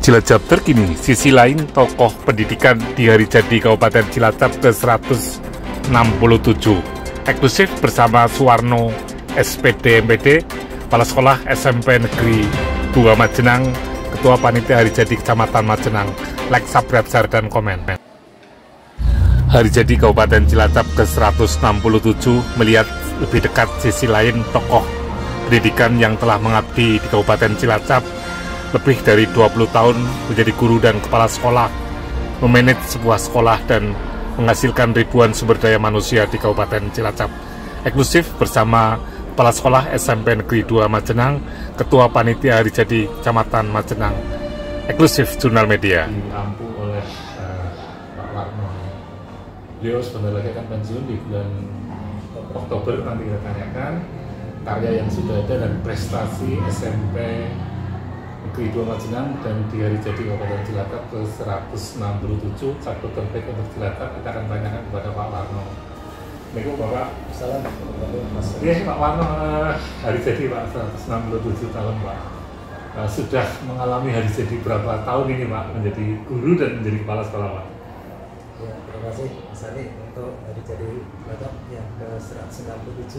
Cilacap terkini, sisi lain tokoh pendidikan di hari jadi Kabupaten Cilacap ke-167. Eksklusif bersama Suwarno SPD MPD, Kepala Sekolah SMP Negeri 2 Majenang, Ketua Panitia Hari Jadi Kecamatan Majenang, like, subscribe, share, dan komen. Hari jadi Kabupaten Cilacap ke-167 melihat lebih dekat sisi lain tokoh pendidikan yang telah mengabdi di Kabupaten Cilacap lebih dari 20 tahun menjadi guru dan kepala sekolah, memanage sebuah sekolah dan menghasilkan ribuan sumber daya manusia di Kabupaten Cilacap. Eksklusif bersama Kepala Sekolah SMP Negeri 2 Majenang, Ketua Panitia Hari Jadi Kecamatan Majenang. Eksklusif Jurnal Media. Ditampung oleh Pak Warno. Beliau sebentar lagi akan pensiun di bulan Oktober, nanti kita tanyakan karya yang sudah ada dan prestasi SMP Negeri 2 Majenang dan di hari jadi Kabupaten Cilacap ke-167, satu terbaik untuk Cilacap. Kita akan tanyakan kepada Pak Warno. Assalamualaikum Bapak. Assalamualaikum Mas. Iya Pak Warno, hari jadi Pak 167 tahun Pak. Sudah mengalami hari jadi berapa tahun ini Pak menjadi guru dan menjadi kepala sekolah Pak? Ya, terima kasih Mas Ali untuk hari jadi Cilacap yang ke-167.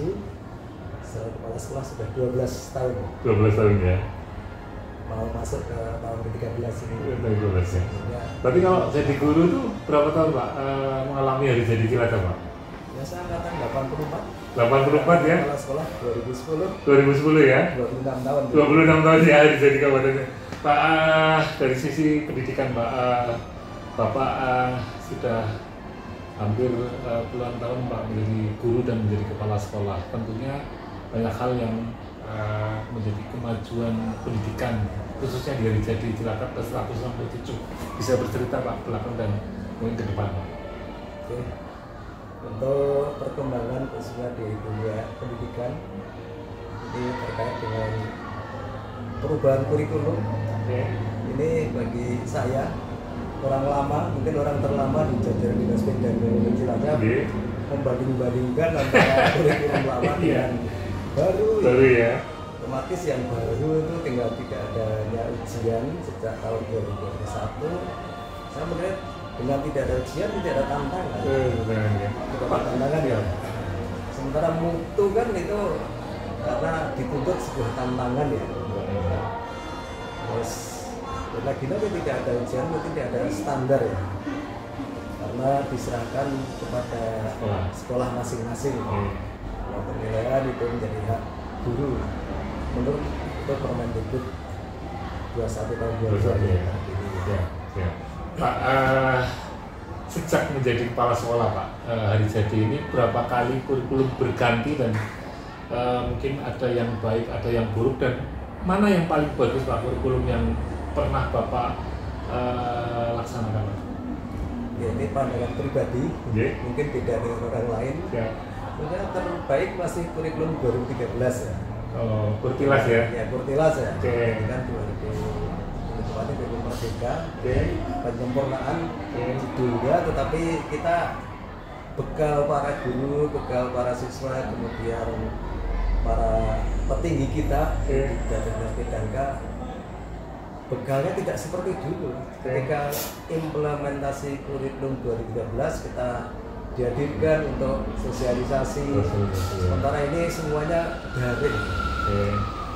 Setelah kepala sekolah sudah 12 tahun. 12 tahun ya. Mau masuk ke tahun ke-13 ini. 12 ya. Ya. Berarti kalau jadi guru itu berapa tahun Pak mengalami hari jadi Cilacap Pak? Ya, saya angkatan 84. 84 ya? Kepala sekolah 2010. 2010 ya? 26 tahun. 26 tahun ya hari jadi kabupaten. Pak, dari sisi pendidikan Pak, Bapak sudah hampir puluhan tahun Pak menjadi guru dan menjadi kepala sekolah. Tentunya banyak hal yang menjadi kemajuan pendidikan khususnya di hari jadi Cilacap ke-167. Bisa bercerita Pak belakang dan mungkin ke depan Pak. Oke. Untuk perkembangan khususnya di dunia pendidikan ini terkait dengan perubahan kurikulum. Oke. Ini bagi saya orang lama, mungkin orang terlama di jajaran Dinas Pendidikan Cilacap, membanding-bandingkan antara kurikulum lama dengan baru ya. Otomatis yang baru itu tinggal tidak adanya ujian sejak tahun 2021. Saya melihat dengan tidak ada ujian tidak ada tantangan. Tidak ada tantangan ya. Sementara mutu kan itu karena dituntut sebuah tantangan ya. Terus lagi tidak ada ujian, mungkin tidak ada standar ya. Karena diserahkan kepada sekolah masing-masing. Penilaian itu menjadi hak guru menurut Permendikbud 21 tahun 2021 ya. Pak, sejak menjadi kepala sekolah Pak, hari jadi ini berapa kali kurikulum berganti dan mungkin ada yang baik, ada yang buruk, dan mana yang paling bagus Pak kurikulum yang pernah Bapak laksanakan Pak? Ya, ini pandangan pribadi, mungkin beda dengan orang lain. Sebenarnya terbaik masih kurikulum 2013 ya. Oh, Kurtilas ya? Ya, Kurtilas ya. Oke. Kan 2000 kurikulum Merdeka, penyempurnaan judulnya, tetapi kita bekal para guru, bekal para siswa, kemudian para petinggi kita di jajaran PDK, bekalnya tidak seperti dulu. Ketika implementasi kurikulum 2013 kita dihadirkan untuk sosialisasi. Sementara ini semuanya daring.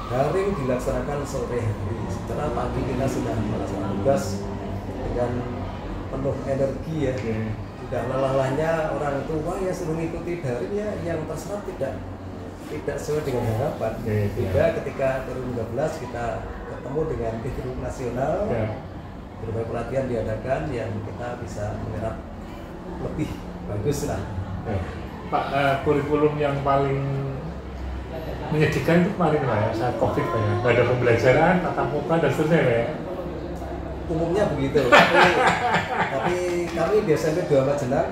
Daring dilaksanakan sore hari. Setelah pagi kita sudah melaksanakan tugas dengan penuh energi ya. Sudah lelah-lelahnya orang tua ya suruh mengikuti daring ya, yang terserap tidak sesuai dengan harapan. Juga ketika 2013 kita ketemu dengan kurikulum nasional, berbagai pelatihan diadakan yang kita bisa menyerap lebih bagus lah. Pak, kurikulum yang paling menyedihkan itu kemarin lah ya, saat COVID Pak ya, nggak ada pembelajaran, tatap muka dan seterusnya Pak ya. Umumnya begitu, tapi kami di SMP 2 Majenang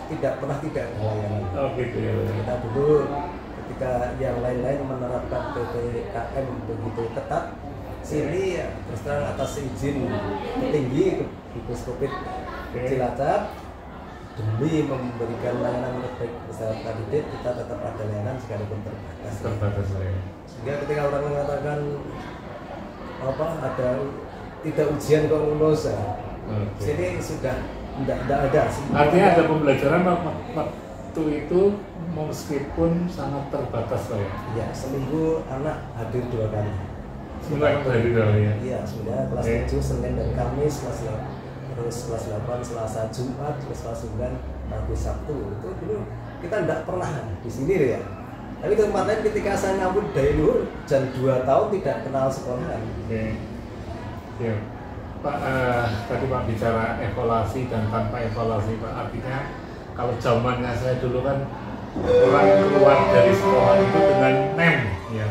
tidak pernah tidak ada layanan. Oh gitu ya. Kita dulu ketika yang lain-lain menerapkan PPKM begitu ketat, sini ya terus terang atas izin petinggi gugus COVID Cilacap, demi memberikan layanan terbaik peserta didik, kita tetap ada layanan sekalipun terbatas. Terbatas ya. Sehingga ketika orang mengatakan ada tidak ujian kok lulus ya. Oke. Sini sudah tidak ada. Artinya ada pembelajaran waktu itu meskipun sangat terbatas Pak ya. Iya, seminggu anak hadir 2 kali. Semua dari dalam ya. Iya, sudah kelas 7 Senin dan Kamis, terus kelas 8 Selasa Jumat, terus kelas 9 Rabu Sabtu. Itu dulu kita tidak pernah di sini ya. Tapi kemarin ketika saya ngabur dari luhur jam 2 tahun tidak kenal sekolahan. Oke. Ya. Pak, tadi Pak bicara evaluasi dan tanpa evaluasi Pak, artinya kalau zamannya saya dulu kan orang keluar dari sekolah itu dengan NEM ya.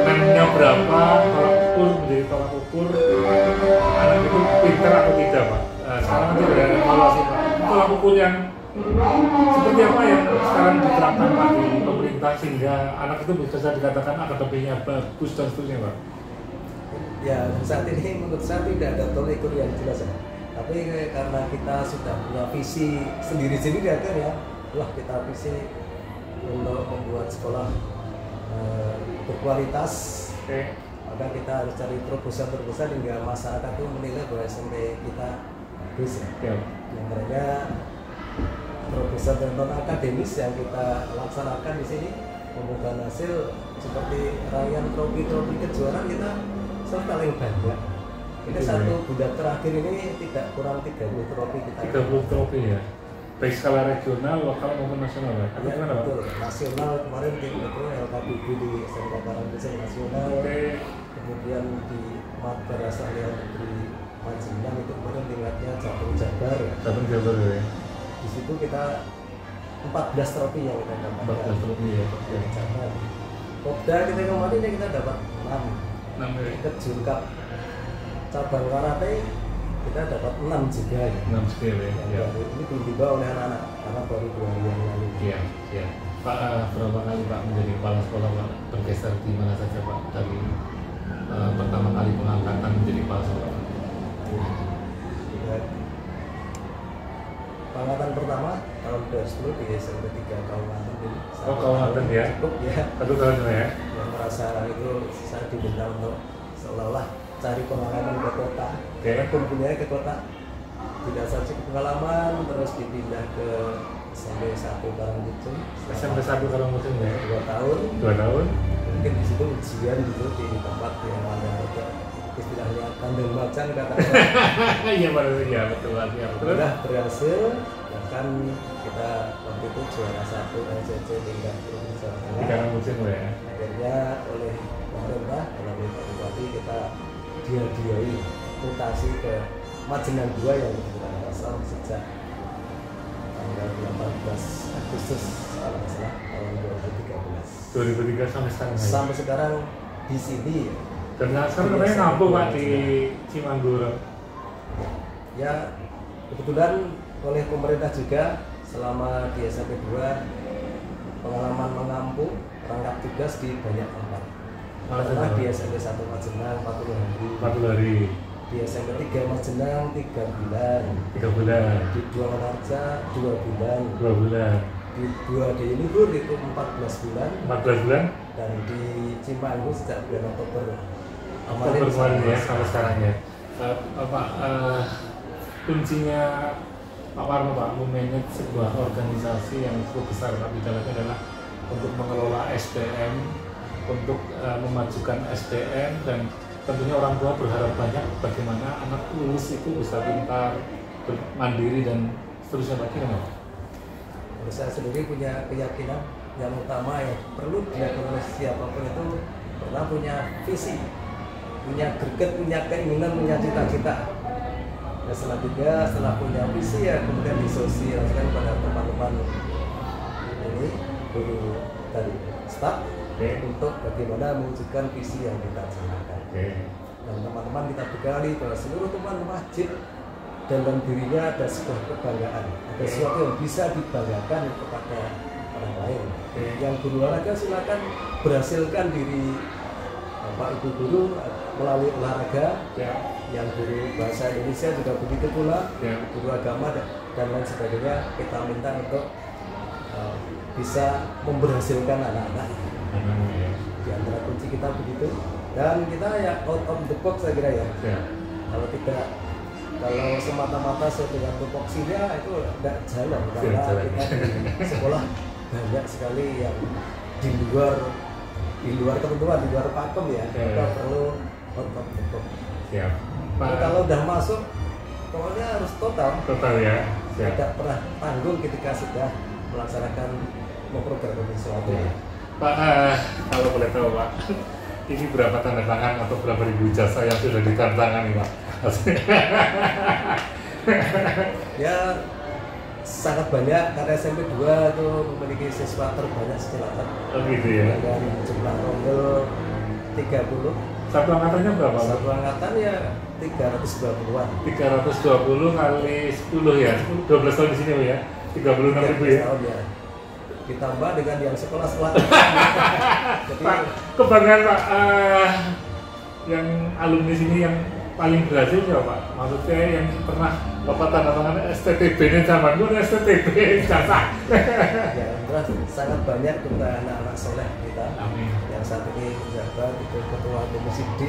NEM-nya berapa, tolak ukur menjadi tolak ukur anak itu pintar atau tidak Pak. Sekarang nanti ada evaluasi Pak. Tolak ukur yang seperti apa yang sekarang diterapkan Pak di pemerintah sehingga anak itu bisa dikatakan akademinya bagus dan seterusnya Pak. Ya, saat ini menurut saya tidak ada tolak ukur yang jelas ya. Tapi karena kita sudah punya visi sendiri-sendiri kan ya, wah kita visi untuk membuat sekolah berkualitas. Oke. Maka kita harus cari terobosan hingga masyarakat itu menilai bahwa SMP kita bagus ya. Yang mereka terobosan dan non akademis yang kita laksanakan di sini membuahkan hasil seperti raihan trofi kejuaraan kita paling banyak. Ini satu bulan terakhir ini tidak kurang 30 trofi kita. 30 trofi ya. Baik skala regional, lokal maupun nasional ya. Ya, betul. Nasional kemarin itu LKBB di SMK Karangkiseng nasional. Oke. Kemudian di Madrasah Negeri Majenang itu kemarin tingkatnya Jabung Jabar. Jabung Jabar ya. Di situ kita 14 trofi yang kita dapatkan. 14 trofi ya. Jabar. Kopda kita kemarin kita dapat 6. 6 ya. Ikut Jurkap cabang karate kita dapat 6 juga ya. 6 skill ya. Ini belum dibawa oleh anak-anak karena baru 2 hari yang lalu. Iya, iya. Pak, berapa kali Pak menjadi kepala sekolah Pak bergeser di mana saja Pak dari pertama kali pengangkatan menjadi kepala sekolah? Ya. Pengangkatan pertama tahun 2010 di SMP 3 Kabupaten ini. Oh, Kabupaten ya? Cukup ya. 1 tahun ya? Yang merasa itu saya diminta untuk seolah-olah cari pengalaman ke kota. Karena kumpulnya ke kota tidak saja pengalaman, terus dipindah ke SMP 1 Karangkiseng. SMP 1 Karangkiseng ya? 2 tahun. 2 tahun. Mungkin di situ ujian gitu di tempat yang ada istilahnya kandang macan katanya. Iya betul ya betul. Sudah berhasil, bahkan kita waktu itu juara 1 LCC tingkat provinsi Jawa Tengah. Di Karangkiseng ya. Akhirnya oleh pemerintah melalui Pak Bupati kita dihadiahi mutasi ke Majenang 2 yang kita kosong sejak tanggal 18 Agustus kalau nggak salah tahun 2013. 2003 sampai sekarang. Sampai sekarang di sini. Dan sekarang katanya ngampung Pak di Cimandura. Ya kebetulan oleh pemerintah juga selama di SMP 2 pengalaman mengampung rangkap tugas di banyak tempat. Karena di SMP 1 Majenang 40 hari. 40 hari. Di SMP 3 Majenang 3 bulan. 3 bulan. Di 2 Menarja 2 bulan. 2 bulan. Di 2 di Luhur itu 14 bulan. 14 bulan. Dan di Cimanggu sejak bulan Oktober kemarin ya sampai sekarang ya. Pak, kuncinya Pak Warno Pak memanage sebuah organisasi yang cukup besar Pak di dalamnya adalah untuk mengelola SDM, untuk memajukan SDM, dan tentunya orang tua berharap banyak bagaimana anak lulus itu bisa pintar, mandiri dan seterusnya Pak. Gimana Pak? Saya sendiri punya keyakinan yang utama yang perlu dilakukan oleh siapapun itu pernah punya visi, punya greget, punya keinginan, punya cita-cita. Dan selanjutnya setelah punya visi ya kemudian disosialisasikan pada teman-teman ini guru dari staf untuk bagaimana mewujudkan visi yang kita canangkan. Dan teman-teman kita bekali bahwa seluruh teman wajib dalam dirinya ada sebuah kebanggaan, ada sesuatu yang bisa dibanggakan kepada orang lain. Yang guru olahraga silakan berhasilkan diri Bapak Ibu guru melalui olahraga. Yang guru bahasa Indonesia juga begitu pula, guru agama dan lain sebagainya kita minta untuk bisa memberhasilkan anak-anak. Di antara kunci kita begitu, dan kita ya out of the box saya kira ya. Kalau tidak, kalau semata-mata saya dengan tupoksinya itu tidak jalan, karena kita di sekolah banyak sekali yang di luar ketentuan, di luar pakem ya. Kita perlu otot. Siap. Kalau udah masuk, pokoknya harus total ya. Siap. Tidak pernah tanggung ketika sudah melaksanakan memprogramkan sesuatu. Pak, kalau boleh tahu Pak, ini berapa tanda tangan atau berapa ribu jasa yang sudah ditandatangani Pak? Ya sangat banyak, karena SMP 2 itu memiliki siswa terbanyak Cilacap. Oh gitu ya. Dengan jumlah rombel 30. Satu angkatannya berapa? Satu angkatan ya 320-an. 320 kali 10 ya. 12 tahun di sini ya. 36.000 ya. Tahun ya. Ditambah dengan yang sekolah-sekolah. Jadi Pak, kebanggaan Pak, yang alumni sini yang paling berhasil ya Pak. Maksudnya yang pernah Bapak tanda tangan STTB ini zaman dulu STTB jasa. Ya, sangat banyak kita anak-anak soleh kita. Amin. Yang saat ini menjabat itu ketua komisi D,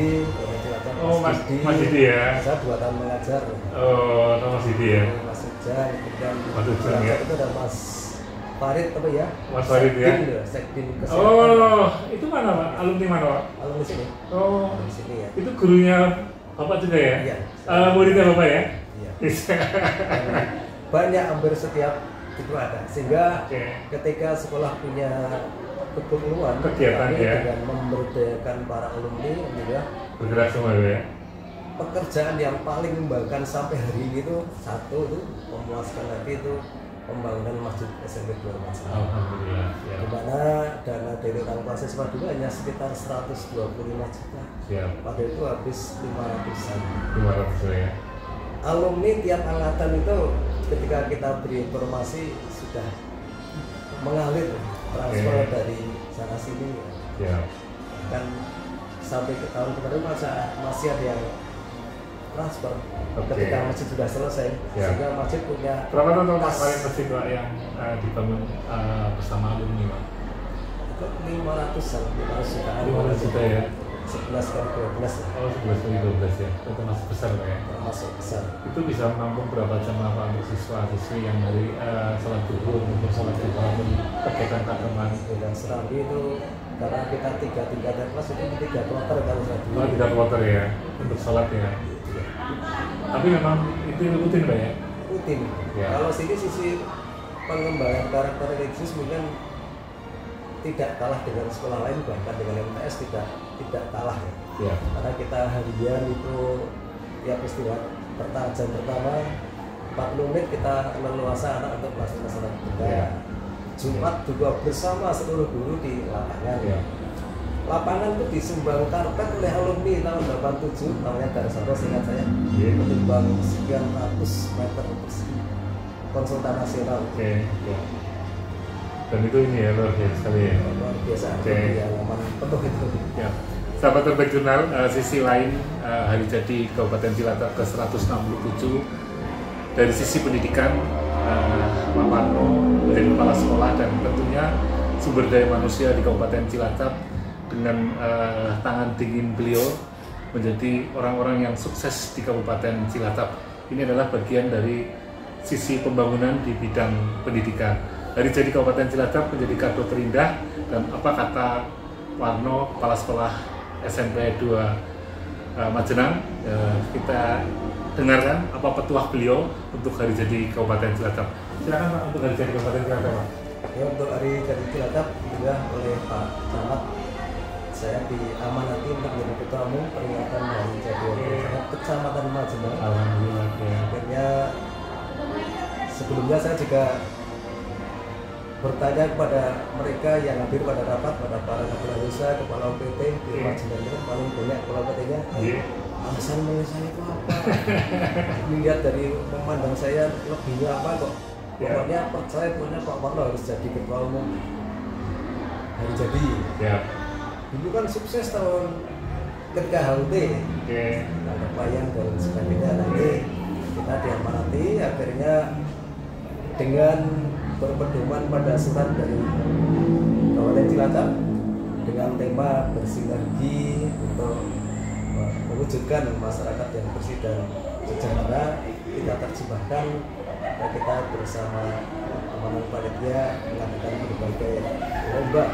Cilacap. Oh Mas Didi ya. Saya 2 tahun mengajar. Oh, Mas Didi ya. Mas Ujang, kemudian Mas Ujang ya. itu ada Mas Farid apa ya? Mas Farid ya. Sekdin Kesehatan. Oh, itu mana Pak? Alumni mana Pak? Alumni sini. Oh, Alumni sini ya. itu gurunya Bapak juga ya? Iya. Muridnya Bapak ya? Iya. Banyak, hampir setiap itu ada, sehingga ketika sekolah punya kegiatan ya, dengan memberdayakan para alumni ya, bergerak semua ya. Pekerjaan yang paling membanggakan sampai hari ini itu satu itu memuaskan lagi itu pembangunan masjid SMP 2 Majenang. Alhamdulillah. Ya. Di mana dana dari utang mahasiswa dulu hanya sekitar 125 juta. Siap. Pada itu habis 500-an. 500 ya. Alumni tiap angkatan itu ketika kita beri informasi sudah mengalir transfer dari sana sini. Ya. Kan sampai ke tahun kemarin masih ada yang transfer ketika masjid sudah selesai. Ya. Sehingga masjid punya berapa tahun kemarin masjid Pak yang dibangun bersama alumni Pak? 500-an, 500 juta ya. 11 kali 12 ya. Oh, 11 kali 12 ya. Itu masih besar Pak ya. Termasuk besar. Itu bisa menampung berapa jamaah Pak untuk siswa-siswi yang dari sholat zuhur maupun sholat duha maupun kegiatan keagamaan? Dan Serambi itu karena kita 3 tingkatan kelas itu 3 kloter kalau saya dulu. Oh, 3 kloter ya untuk sholat ya. Tapi memang itu rutin Pak ya? Rutin. Ya. Kalau sini sisi pengembangan karakter religius mungkin tidak kalah dengan sekolah lain, bahkan dengan MTS tidak kalah ya. Karena kita harian itu tiap istirahat jam pertama 40 menit kita leluasa anak untuk melaksanakan salat budaya. Jumat juga bersama seluruh guru di lapangan. Ya. Lapangan itu disumbang karpet oleh alumni tahun 87, namanya Darsono seingat saya. Menimbang sekian ratus meter persegi konsultan nasional. Oke. Dan itu ini ya luar biasa sekali ya. Luar biasa. Halaman penuh itu. Ya. Sahabat Terbaik Jurnal, sisi lain hari jadi Kabupaten Cilacap ke-167 dari sisi pendidikan, Pak Parno menjadi kepala sekolah dan tentunya sumber daya manusia di Kabupaten Cilacap dengan tangan dingin beliau menjadi orang-orang yang sukses di Kabupaten Cilacap. Ini adalah bagian dari sisi pembangunan di bidang pendidikan. Dari jadi Kabupaten Cilacap menjadi kado terindah, dan apa kata Warno, kepala sekolah SMP 2 Majenang, kita dengarkan apa petuah beliau untuk hari jadi Kabupaten Cilacap. Silakan Pak untuk hari jadi Kabupaten Cilacap Pak. Ya, untuk hari jadi Cilacap juga oleh Pak Camat saya diamanati untuk menjadi ketua umum peringatan hari jadi Kecamatan Majenang. Alhamdulillah. Ya. Akhirnya sebelumnya saya juga bertanya kepada mereka yang hadir pada rapat, pada para kepala desa, kepala OPT di Majenang itu paling banyak kepala OPT-nya. Alasan mengenai saya itu apa? Lihat dari memandang saya lebihnya apa kok? Pokoknya percaya pokoknya Pak Parno harus jadi ketua umum hari jadi. Dulu kan sukses tahun ketika HUT, ada payang dan sebagainya. Nanti kita diamanati, akhirnya dengan berpedoman pada surat dari Kabupaten Cilacap dengan tema bersinergi untuk mewujudkan masyarakat yang bersih dan sejahtera, kita terjemahkan dan kita bersama teman-teman panitia mengadakan berbagai lomba.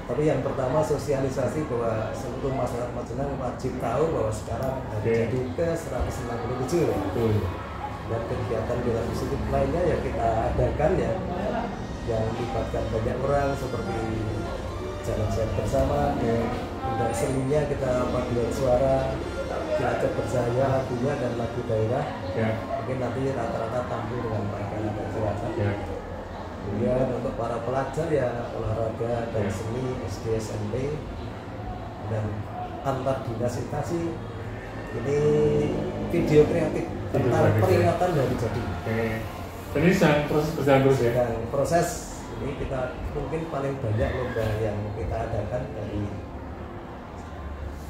Tapi yang pertama sosialisasi bahwa seluruh masyarakat Majenang wajib tahu bahwa sekarang hari jadi ke-167 ya. Dan kegiatan positif lainnya ya kita adakan ya, yang melibatkan banyak orang seperti jalan sehat bersama, dan seninya kita paduan suara, Cilacap Berjaya lagunya dan lagu daerah. Mungkin nanti rata-rata tampil dengan mereka dan Cilacap. Kemudian untuk para pelajar ya olahraga dan seni SD SMP dan antar dinasitasi ini video kreatif tentang peringatan dari jadi. Ini sedang proses berjalan terus ya. Dan proses ini kita mungkin paling banyak lomba yang kita adakan dari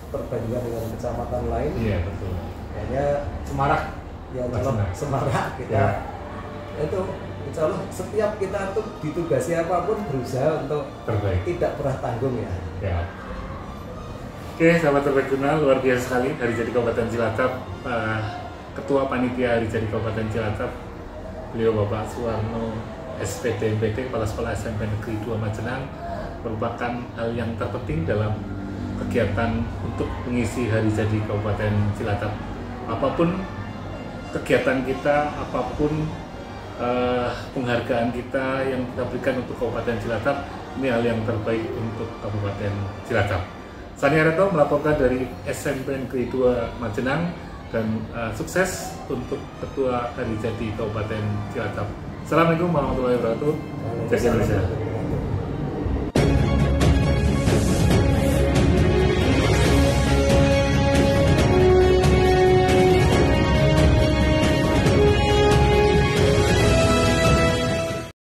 perbandingan dengan kecamatan lain. Iya betul. Hanya Semarak. Ya kalau Semarak kita itu insya Allah setiap kita tuh ditugasi apapun berusaha untuk terbaik, tidak pernah tanggung ya. Oke, sahabat terbaik jurnal, luar biasa sekali Hari Jadi Kabupaten Cilacap. Ketua Panitia Hari Jadi Kabupaten Cilacap, beliau Bapak Suwarno SPD MPD, Kepala Sekolah SMP Negeri 2 Majenang, merupakan hal yang terpenting dalam kegiatan untuk mengisi Hari Jadi Kabupaten Cilacap. Apapun kegiatan kita, apapun penghargaan kita yang kita berikan untuk Kabupaten Cilacap, ini hal yang terbaik untuk Kabupaten Cilacap. Sani Areto melaporkan dari SMP Negeri 2 Majenang, dan sukses untuk Ketua Hari Jadi Kabupaten Cilacap. Assalamualaikum warahmatullahi wabarakatuh. Jaga Indonesia.